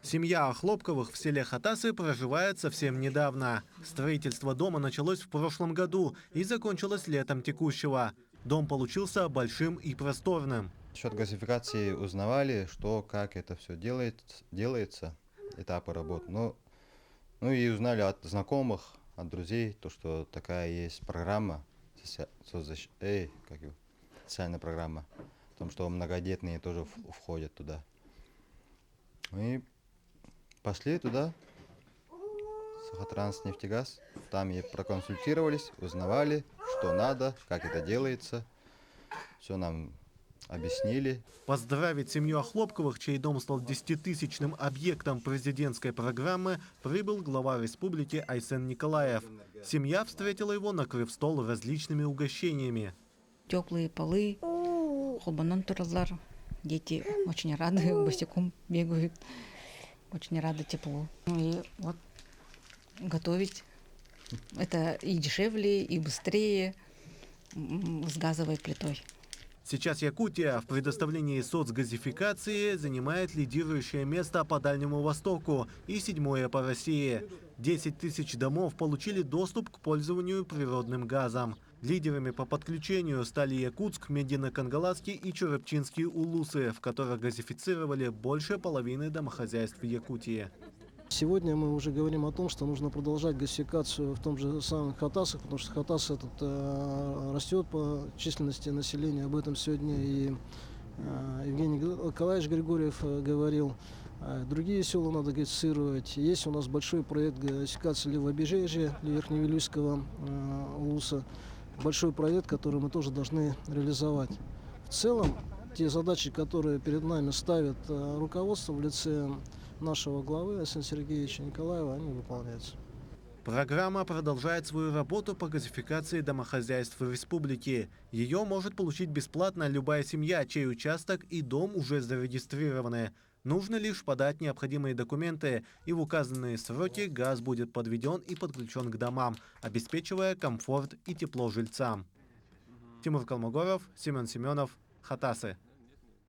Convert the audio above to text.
Семья Охлопковых в селе Хатасы проживает совсем недавно. Строительство дома началось в прошлом году и закончилось летом текущего. Дом получился большим и просторным. Насчет газификации узнавали, что, как это все делается, этапы работ. Ну и узнали от знакомых, от друзей, то, что такая есть программа, социальная программа, о том, что многодетные тоже входят туда. И пошли туда, Сахатранснефтегаз, там и проконсультировались, узнавали, что надо, как это делается, все нам объяснили. Поздравить семью Охлопковых, чей дом стал 10-тысячным объектом президентской программы, прибыл глава республики Айсен Николаев. Семья встретила его, накрыв стол различными угощениями. Теплые полы, холбанан туразлар. Дети очень рады, босиком бегают, очень рады теплу. Ну и вот готовить это и дешевле, и быстрее с газовой плитой. Сейчас Якутия в предоставлении соцгазификации занимает лидирующее место по Дальнему Востоку и 7-е по России. 10 тысяч домов получили доступ к пользованию природным газом. Лидерами по подключению стали Якутск, Медино-Кангаласский и Чурапчинский улусы, в которых газифицировали больше половины домохозяйств Якутии. Сегодня мы уже говорим о том, что нужно продолжать газификацию в том же самом Хатасах, потому что Хатас растет по численности населения. Об этом сегодня и Евгений Николаевич Григорьев говорил. Другие села надо газифицировать. Есть у нас большой проект газификации Левобережья, Верхневилюйского улуса. Большой проект, который мы тоже должны реализовать. В целом, те задачи, которые перед нами ставит руководство в лице нашего главы Айсена Сергеевича Николаева, они выполняются. Программа продолжает свою работу по газификации домохозяйств республики. Ее может получить бесплатно любая семья, чей участок и дом уже зарегистрированы. Нужно лишь подать необходимые документы, и в указанные сроки газ будет подведен и подключен к домам, обеспечивая комфорт и тепло жильцам. Тимур Калмогоров, Семен Семенов, Хатасы.